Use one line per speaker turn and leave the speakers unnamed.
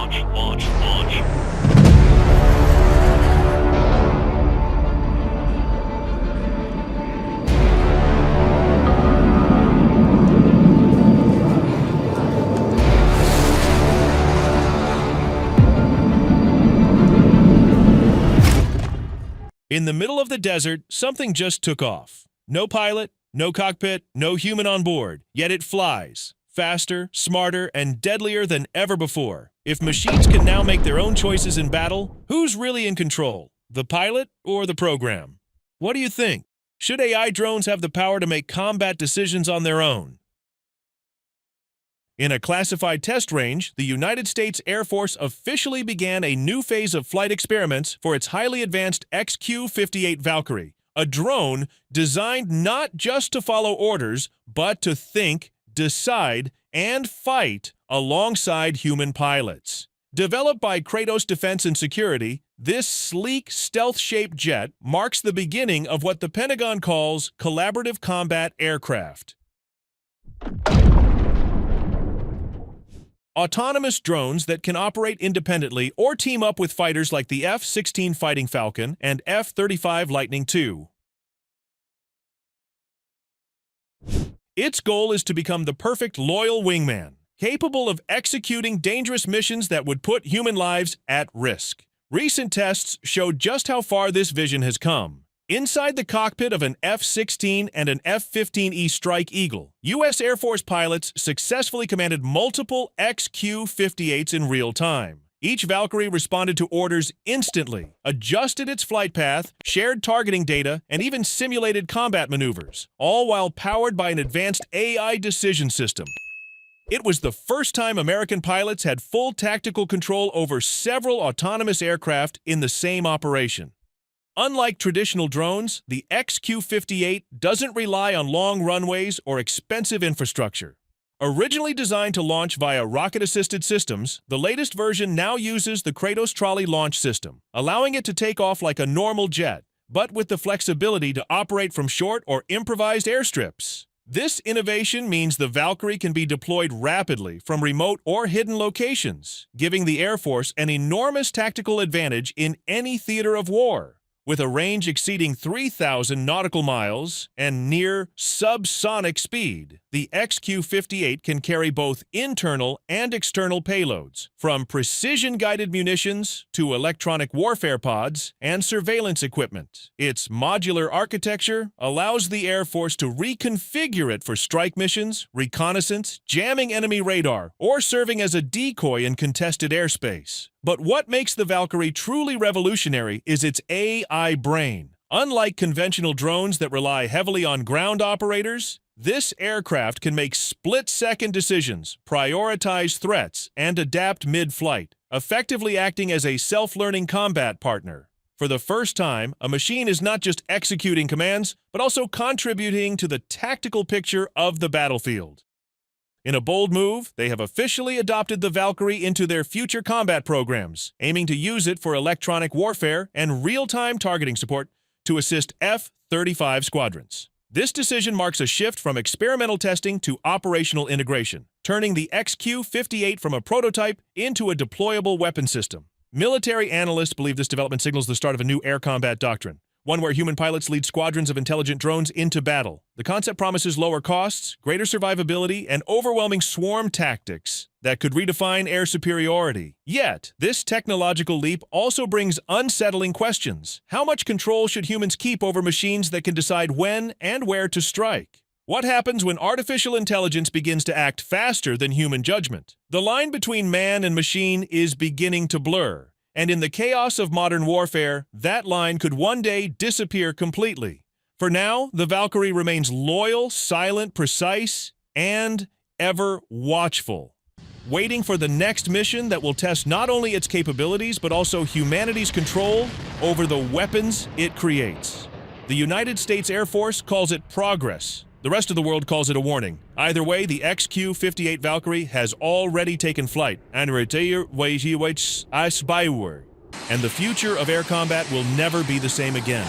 Launch, launch, launch.
In the middle of the desert, something just took off. No pilot, no cockpit, no human on board, yet it flies. Faster, smarter, and deadlier than ever before. If machines can now make their own choices in battle, who's really in control? The pilot or the program? What do you think? Should AI drones have the power to make combat decisions on their own? In a classified test range, the United States Air Force officially began a new phase of flight experiments for its highly advanced XQ-58 Valkyrie, a drone designed not just to follow orders, but to think, decide, and fight alongside human pilots. Developed by Kratos Defense and Security, this sleek, stealth-shaped jet marks the beginning of what the Pentagon calls collaborative combat aircraft. Autonomous drones that can operate independently or team up with fighters like the F-16 Fighting Falcon and F-35 Lightning II. Its goal is to become the perfect loyal wingman, capable of executing dangerous missions that would put human lives at risk. Recent tests showed just how far this vision has come. Inside the cockpit of an F-16 and an F-15E Strike Eagle, U.S. Air Force pilots successfully commanded multiple XQ-58s in real time. Each Valkyrie responded to orders instantly, adjusted its flight path, shared targeting data, and even simulated combat maneuvers, all while powered by an advanced AI decision system. It was the first time American pilots had full tactical control over several autonomous aircraft in the same operation. Unlike traditional drones, the XQ-58 doesn't rely on long runways or expensive infrastructure. Originally designed to launch via rocket-assisted systems, the latest version now uses the Kratos Trolley launch system, allowing it to take off like a normal jet, but with the flexibility to operate from short or improvised airstrips. This innovation means the Valkyrie can be deployed rapidly from remote or hidden locations, giving the Air Force an enormous tactical advantage in any theater of war. With a range exceeding 3,000 nautical miles and near subsonic speed, the XQ-58 can carry both internal and external payloads, from precision-guided munitions to electronic warfare pods and surveillance equipment. Its modular architecture allows the Air Force to reconfigure it for strike missions, reconnaissance, jamming enemy radar, or serving as a decoy in contested airspace. But what makes the Valkyrie truly revolutionary is its AI brain. Unlike conventional drones that rely heavily on ground operators, this aircraft can make split-second decisions, prioritize threats, and adapt mid-flight, effectively acting as a self-learning combat partner. For the first time, a machine is not just executing commands, but also contributing to the tactical picture of the battlefield. In a bold move, they have officially adopted the Valkyrie into their future combat programs, aiming to use it for electronic warfare and real-time targeting support to assist F-35 squadrons. This decision marks a shift from experimental testing to operational integration, turning the XQ-58 from a prototype into a deployable weapon system. Military analysts believe this development signals the start of a new air combat doctrine, one where human pilots lead squadrons of intelligent drones into battle. The concept promises lower costs, greater survivability, and overwhelming swarm tactics that could redefine air superiority. Yet, this technological leap also brings unsettling questions. How much control should humans keep over machines that can decide when and where to strike? What happens when artificial intelligence begins to act faster than human judgment? The line between man and machine is beginning to blur. And in the chaos of modern warfare, that line could one day disappear completely. For now, the Valkyrie remains loyal, silent, precise, and ever watchful, waiting for the next mission that will test not only its capabilities, but also humanity's control over the weapons it creates. The United States Air Force calls it progress. The rest of the world calls it a warning. Either way, the XQ-58 Valkyrie has already taken flight, and the future of air combat will never be the same again.